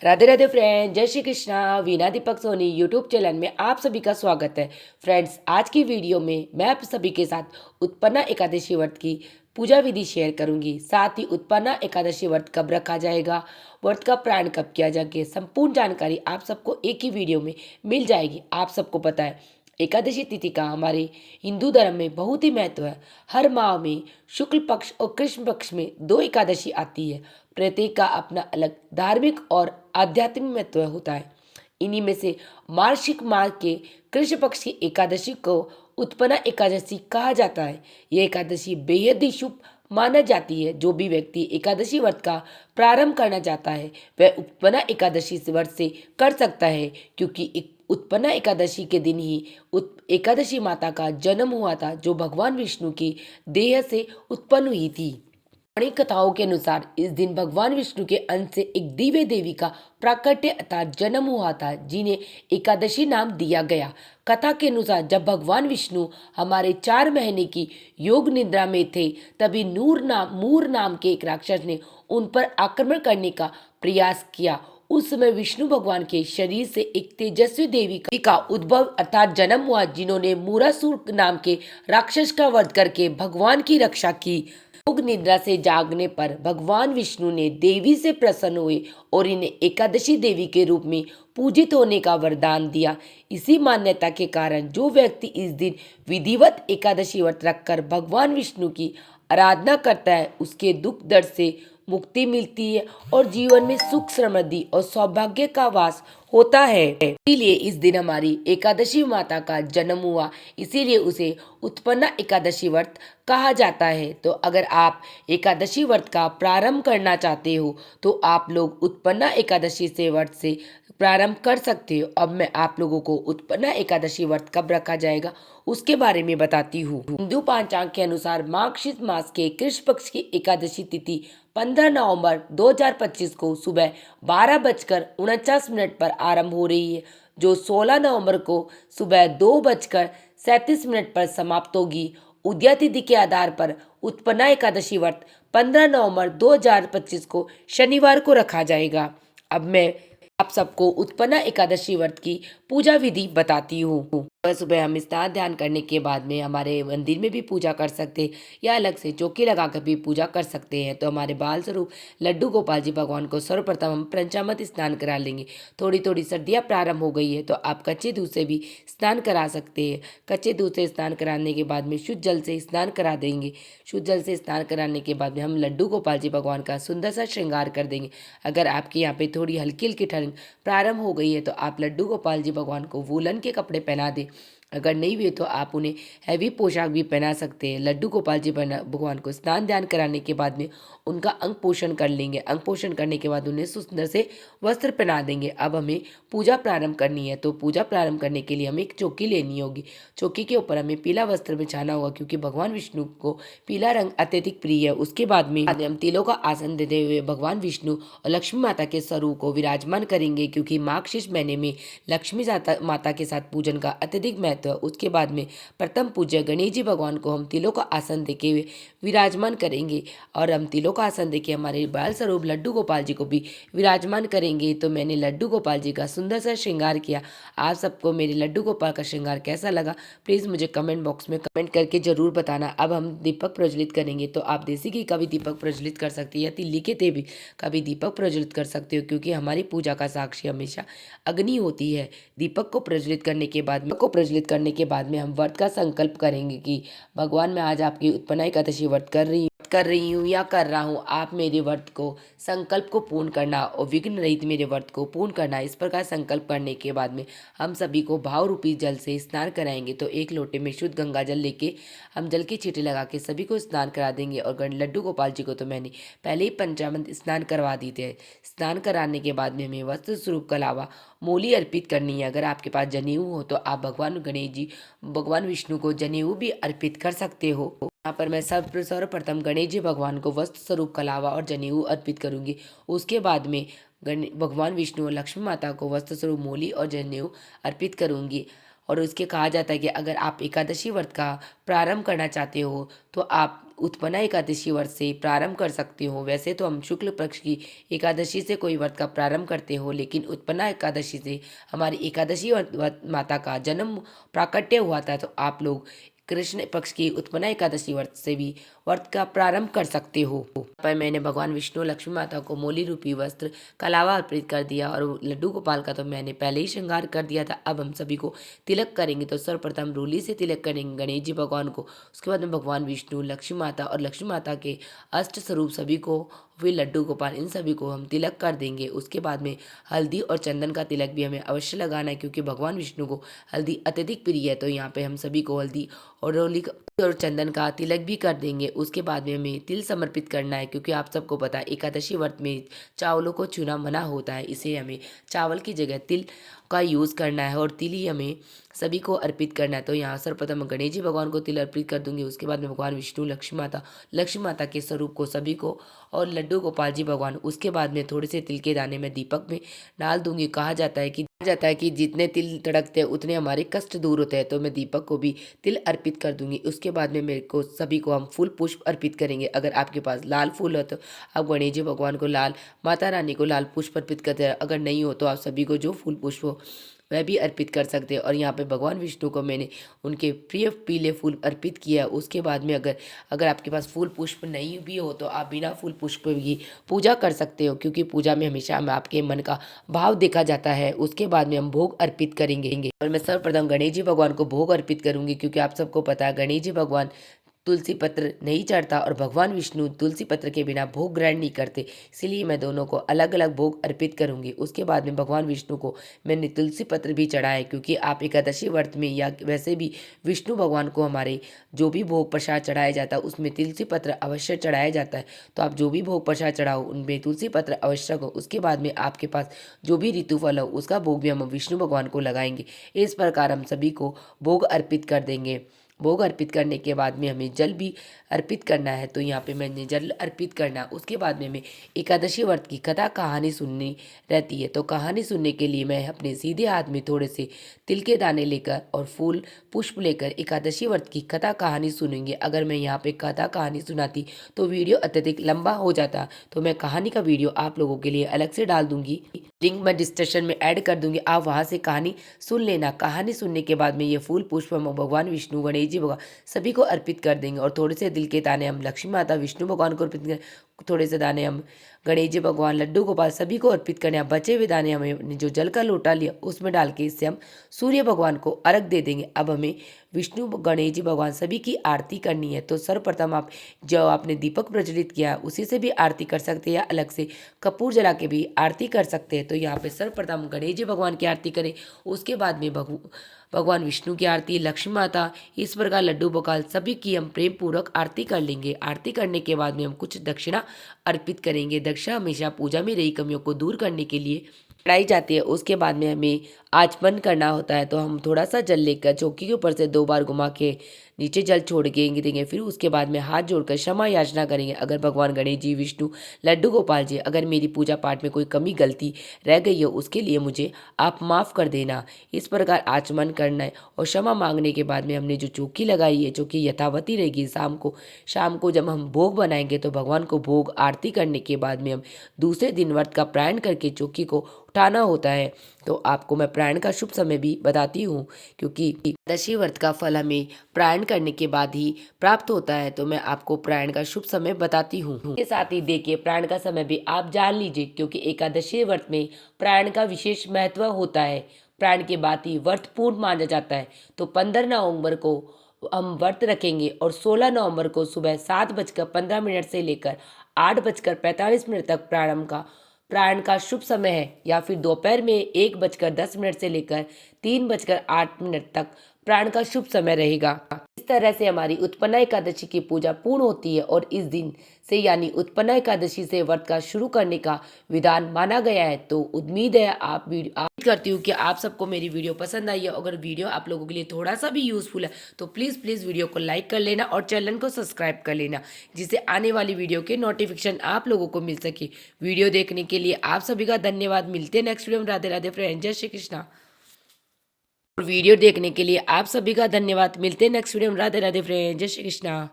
Radhe Radhe friend, जय Shri Krishna. Veena Deepak Soni YouTube channel में आप सभी का स्वागत है। फ्रेंड्स, आज की वीडियो में मैं आप सभी के साथ उत्पन्ना एकादशी व्रत की पूजा विधि शेयर करूंगी। साथ ही उत्पन्ना एकादशी व्रत कब रखा जाएगा, व्रत का प्राण कब किया जाएगा, संपूर्ण जानकारी आप सबको एक ही वीडियो में मिल जाएगी। आप सबको पता है, एकादशी तिथि का हमारे हिंदू धर्म में बहुत ही महत्व है। हर माह में शुक्ल पक्ष और कृष्ण पक्ष में दो एकादशी आती है। प्रत्येक का अपना अलग धार्मिक और आध्यात्मिक महत्व होता है। इन्हीं में से मार्गशीर्ष माह के कृष्ण पक्ष की एकादशी को उत्पन्ना एकादशी कहा जाता है। यह एकादशी बेहद ही शुभ माना जाती है। जो भी व्यक्ति एकादशी व्रत का प्रारंभ करना चाहता है वह उत्पन्ना एकादशी से व्रत से कर सकता है, क्योंकि उत्पन्ना एकादशी के दिन ही एकादशी माता का जन्म हुआ था, जो भगवान विष्णु की देह से उत्पन्न हुई थी। पौराणिक कथाओं के अनुसार इस दिन भगवान विष्णु के अंश से एक दिव्य देवी का प्राकट्य अर्थात जन्म हुआ था, जिन्हें एकादशी नाम दिया गया। कथा के अनुसार जब भगवान विष्णु हमारे 4 महीने की योग निद्रा में थे, तभी मूर नाम के एक राक्षस ने उन पर आक्रमण करने का प्रयास किया। उस समय विष्णु भगवान के शरीर से एक तेजस्वी देवी का उद्भव अर्थात जन्म हुआ, जिन्होंने मूरासुर नाम के राक्षस का वध करके भगवान की रक्षा की। योग निद्रा से जागने पर भगवान विष्णु ने देवी से प्रसन्न हुए और इन्हें एकादशी देवी के रूप में पूजित होने का वरदान दिया। इसी मान्यता के कारण जो व्यक्ति इस दिन विधिवत एकादशी व्रत रखकर भगवान विष्णु की आराधना करता है, उसके दुख दर्द से मुक्ति मिलती है और जीवन में सुख, समृद्धि और सौभाग्य का वास होता है। इसीलिए इस दिन हमारी एकादशी माता का जन्म हुआ, इसीलिए उसे उत्पन्ना एकादशी व्रत कहा जाता है। तो अगर आप एकादशी व्रत का प्रारंभ करना चाहते हो तो आप लोग उत्पन्ना एकादशी से व्रत से प्रारंभ कर सकते हो। अब मैं आप लोगों को उत्पन्ना एकादशी व्रत कब रखा जाएगा उसके बारे में बताती हूँ। हिंदू पांचांग के अनुसार मार्गशीर्ष मास के कृष्ण पक्ष की एकादशी तिथि 15 नवंबर 2025 को सुबह 12:49 पर आरंभ हो रही है, जो 16 नवंबर को सुबह 2:37 पर समाप्त होगी। उदया तिथि के आधार पर उत्पन्ना एकादशी व्रत 15 नवंबर 2025 को शनिवार को रखा जाएगा। अब मैं आप सबको उत्पन्ना एकादशी व्रत की पूजा विधि बताती हूँ। सुबह सुबह हम स्नान ध्यान करने के बाद में हमारे मंदिर में भी पूजा कर सकते हैं या अलग से चौकी लगाकर भी पूजा कर सकते हैं। तो हमारे बाल स्वरूप लड्डू गोपाल जी भगवान को सर्वप्रथम हम पंचामृत स्नान करा लेंगे। थोड़ी थोड़ी सर्दियाँ प्रारंभ हो गई है तो आप कच्चे दूध से भी स्नान करा सकते हैं। कच्चे दूध से स्नान कराने के बाद में शुद्ध जल से स्नान करा देंगे। शुद्ध जल से स्नान कराने के बाद में हम लड्डू गोपाल जी भगवान का सुंदर सा श्रृंगार कर देंगे। अगर आपके यहाँ पे थोड़ी हल्की हल्की ठंड प्रारंभ हो गई है तो आप लड्डू गोपाल जी भगवान को वूलन के कपड़े पहना दें। अगर नहीं हुए तो आप उन्हें हैवी पोशाक भी पहना सकते हैं। लड्डू गोपाल जी भगवान को स्नान ध्यान कराने के बाद में उनका अंग पोषण कर लेंगे। अंग पोषण करने के बाद उन्हें सुंदर से वस्त्र पहना देंगे। अब हमें पूजा प्रारंभ करनी है, तो पूजा प्रारंभ करने के लिए हमें एक चौकी लेनी होगी। चौकी के ऊपर हमें पीला वस्त्र बिछाना होगा, क्योंकि भगवान विष्णु को पीला रंग अत्यधिक प्रिय है। उसके बाद में हम तिलों का आसन देते हुए भगवान विष्णु और लक्ष्मी माता के स्वरूप को विराजमान करेंगे, क्योंकि मार्गशीर्ष महीने में लक्ष्मी माता के साथ पूजन का अत्यधिक महत्व है। उसके बाद में प्रथम पूज्य गणेश जी भगवान को हम तिलों का आसन देके विराजमान करेंगे और हम तिलों का आसन देके हमारे बाल स्वरूप लड्डू गोपाल जी को भी विराजमान करेंगे। तो मैंने लड्डू गोपाल जी का सुंदर सा श्रृंगार किया। आप सबको मेरे लड्डू गोपाल का श्रृंगार कैसा लगा प्लीज़ मुझे कमेंट बॉक्स में कमेंट करके जरूर बताना। अब हम दीपक प्रज्वलित करेंगे। तो आप देसी घी का भी दीपक प्रज्वलित कर सकते हैं या तिल्ली के तेल का भी दीपक प्रज्वलित कर सकते हो, क्योंकि हमारी पूजा का साक्षी हमेशा अग्नि होती है। दीपक को प्रज्वलित करने के बाद में हम व्रत का संकल्प करेंगे कि भगवान, मैं आज आपकी उत्पन्ना एकादशी व्रत कर रही हूँ या कर रहा हूँ। आप मेरे व्रत को संकल्प को पूर्ण करना और विघ्न रहित मेरे व्रत को पूर्ण करना। इस प्रकार संकल्प करने के बाद में हम सभी को भाव रूपी जल से स्नान कराएंगे। तो एक लोटे में शुद्ध गंगा जल लेके हम जल की छींटे लगा के सभी को स्नान करा देंगे। और लड्डू गोपाल जी को तो मैंने पहले ही पंचामृत स्नान करवा दी थे। स्नान कराने के बाद में हमें वस्त्र स्वरूप के अलावा मूली अर्पित करनी है। अगर आपके पास जनेऊ हो तो आप भगवान विष्णु को जनेऊ भी अर्पित कर सकते हो। यहाँ पर मैं सर्वप्रथम गणेश जी भगवान को वस्त्र स्वरूप कलावा और जनेऊ अर्पित करूंगी। उसके बाद में भगवान विष्णु और लक्ष्मी माता को वस्त्र स्वरूप मूली और जनेऊ अर्पित करूंगी। और उसके कहा जाता है कि अगर आप एकादशी व्रत का प्रारंभ करना चाहते हो तो आप उत्पन्ना एकादशी व्रत से प्रारंभ कर सकते हो। वैसे तो हम शुक्ल पक्ष की एकादशी से कोई व्रत का प्रारंभ करते हो, लेकिन उत्पन्ना एकादशी से हमारी एकादशी माता का जन्म प्राकट्य हुआ था, तो आप लोग कृष्ण पक्ष की उत्पन्ना एकादशी व्रत से भी व्रत का प्रारंभ कर सकते हो। पर मैंने भगवान विष्णु लक्ष्मी माता को मोली रूपी वस्त्र कलावा अर्पित कर दिया और लड्डू गोपाल का तो मैंने पहले ही श्रृंगार कर दिया था। अब हम सभी को तिलक करेंगे। तो सर्वप्रथम रूली से तिलक करेंगे गणेश जी भगवान को, उसके बाद में भगवान विष्णु, लक्ष्मी माता और लक्ष्मी माता के अष्ट स्वरूप सभी को, फिर लड्डू गोपाल, इन सभी को हम तिलक कर देंगे। उसके बाद में हल्दी और चंदन का तिलक भी हमें अवश्य लगाना है, क्योंकि भगवान विष्णु को हल्दी अत्यधिक प्रिय है। तो यहाँ पे हम सभी को हल्दी और रोली और चंदन का तिलक भी कर देंगे। उसके बाद में हमें तिल समर्पित करना है, क्योंकि आप सबको पता है एकादशी व्रत में चावलों को छूना मना होता है, इसे हमें चावल की जगह तिल का यूज़ करना है और तिल ही हमें सभी को अर्पित करना है। तो यहाँ सर्वप्रथम गणेश जी भगवान को तिल अर्पित कर दूंगी। उसके बाद में भगवान विष्णु, लक्ष्मी माता के स्वरूप को सभी को और लड्डू गोपाल जी भगवान। उसके बाद में थोड़े से तिल के दाने में दीपक में डाल दूंगी। कहा जाता है कि जितने तिल तड़कते हैं उतने हमारे कष्ट दूर होते हैं। तो मैं दीपक को भी तिल अर्पित कर दूंगी। उसके बाद में मेरे को सभी को हम फूल पुष्प अर्पित करेंगे। अगर आपके पास लाल फूल हो तो आप गणेश जी भगवान को लाल, माता रानी को लाल पुष्प अर्पित करते हैं। अगर नहीं हो तो आप सभी को जो फूल पुष्प हो वह भी अर्पित कर सकते हैं। और यहाँ पे भगवान विष्णु को मैंने उनके प्रिय पीले फूल अर्पित किया। उसके बाद में अगर आपके पास फूल पुष्प नहीं भी हो तो आप बिना फूल पुष्प की पूजा कर सकते हो, क्योंकि पूजा में हमेशा में आपके मन का भाव देखा जाता है। उसके बाद में हम भोग अर्पित करेंगे और मैं सर्वप्रथम गणेश जी भगवान को भोग अर्पित करूंगी, क्योंकि आप सबको पता है गणेश जी भगवान तुलसी पत्र नहीं चढ़ता और भगवान विष्णु तुलसी पत्र के बिना भोग ग्रहण नहीं करते, इसलिए मैं दोनों को अलग अलग भोग अर्पित करूंगी। उसके बाद में भगवान विष्णु को मैंने तुलसी पत्र भी चढ़ाया, क्योंकि आप एकादशी व्रत में या वैसे भी विष्णु भगवान को हमारे जो भी भोग प्रसाद चढ़ाया जाता है उसमें तुलसी पत्र अवश्य चढ़ाया जाता है। तो आप जो भी भोग प्रसाद चढ़ाओ उनमें तुलसी पत्र आवश्यक हो। उसके बाद में आपके पास जो भी ऋतुफल हो उसका भोग भी हम विष्णु भगवान को लगाएंगे। इस प्रकार हम सभी को भोग अर्पित कर देंगे। भोग अर्पित करने के बाद में हमें जल भी अर्पित करना है। तो यहाँ पे मैंने जल अर्पित करना। उसके बाद में हमें एकादशी व्रत की कथा कहानी सुननी रहती है। तो कहानी सुनने के लिए मैं अपने सीधे हाथ में थोड़े से तिल के दाने लेकर और फूल पुष्प लेकर एकादशी व्रत की कथा कहानी सुनेंगे। अगर मैं यहाँ पे कथा कहानी सुनाती तो वीडियो अत्यधिक लंबा हो जाता, तो मैं कहानी का वीडियो आप लोगों के लिए अलग से डाल दूंगी। लिंक मैं डिस्क्रिप्शन में ऐड कर दूंगी, आप वहां से कहानी सुन लेना। कहानी सुनने के बाद में ये फूल पुष्प हम भगवान विष्णु, गणेश जी भगवान सभी को अर्पित कर देंगे। और थोड़े से दिल के दाने हम लक्ष्मी माता, विष्णु भगवान को अर्पित करें। थोड़े से दाने हम गणेश जी भगवान, लड्डू गोपाल सभी को अर्पित करने। बचे हुए दाने हमें जो जल का लोटा लिया उसमें डाल के इससे हम सूर्य भगवान को अर्घ दे देंगे। अब हमें विष्णु, गणेश जी भगवान सभी की आरती करनी है। तो सर्वप्रथम आप जो आपने दीपक प्रज्वलित किया उसी से भी आरती कर सकते हैं या अलग से कपूर जला के भी आरती कर सकते हैं। तो यहाँ पे सर्वप्रथम गणेश जी भगवान की आरती करें। उसके बाद में भगवान विष्णु की आरती, लक्ष्मी माता, इस प्रकार लड्डू गोपाल सभी की हम प्रेम पूर्वक आरती कर लेंगे। आरती करने के बाद में हम कुछ दक्षिणा अर्पित करेंगे। दक्षिणा हमेशा पूजा में रही कमियों को दूर करने के लिए चढ़ाई जाती है। उसके बाद में हमें आचमन करना होता है। तो हम थोड़ा सा जल लेकर चौकी के ऊपर से 2 बार घुमा के नीचे जल छोड़ के देंगे। फिर उसके बाद में हाथ जोड़कर क्षमा याचना करेंगे। अगर भगवान गणेश जी, विष्णु, लड्डू गोपाल जी, अगर मेरी पूजा पाठ में कोई कमी गलती रह गई हो उसके लिए मुझे आप माफ़ कर देना। इस प्रकार आचमन करना है और क्षमा मांगने के बाद में हमने जो चौकी लगाई है चौकी यथावती रहेगी। शाम को जब हम भोग बनाएंगे तो भगवान को भोग आरती करने के बाद में हम दूसरे दिन व्रत का प्रायण करके चौकी को उठाना होता है। तो आपको मैं प्रायण का शुभ समय भी बताती हूँ, क्योंकि एकादशी व्रत का फल हमें प्रायण करने के बाद ही प्राप्त होता है। तो मैं आपको प्रायण का शुभ समय बताती हूँ। इसके साथ ही देखिए प्रायण का समय भी आप जान लीजिए, क्योंकि एकादशी व्रत में प्रायण का विशेष महत्व होता है। प्रायण के बाद ही व्रत पूर्ण माना जाता है। तो 15 नवंबर को हम व्रत रखेंगे और 16 नवंबर को सुबह 7:15 से लेकर 8:45 तक प्रायण का शुभ समय है, या फिर दोपहर में 1:10 से लेकर 3:08 तक प्राण का शुभ समय रहेगा। इस तरह से हमारी उत्पन्ना एकादशी की पूजा पूर्ण होती है और इस दिन से यानी उत्पन्ना एकादशी से व्रत का शुरू करने का विधान माना गया है। तो उम्मीद है आप करती हूँ कि आप सबको मेरी वीडियो पसंद आई है। अगर वीडियो आप लोगों के लिए थोड़ा सा भी यूजफुल है तो प्लीज़ वीडियो को लाइक कर लेना और चैनल को सब्सक्राइब कर लेना, जिससे आने वाली वीडियो के नोटिफिकेशन आप लोगों को मिल सके। वीडियो देखने के लिए आप सभी का धन्यवाद। मिलते हैं नेक्स्ट वीडियो में। राधे राधे फ्रेंड, जय श्री कृष्णा। और वीडियो देखने के लिए आप सभी का धन्यवाद। मिलते हैं नेक्स्ट वीडियो में। राधे राधे फ्रेंड, जय श्री कृष्णा।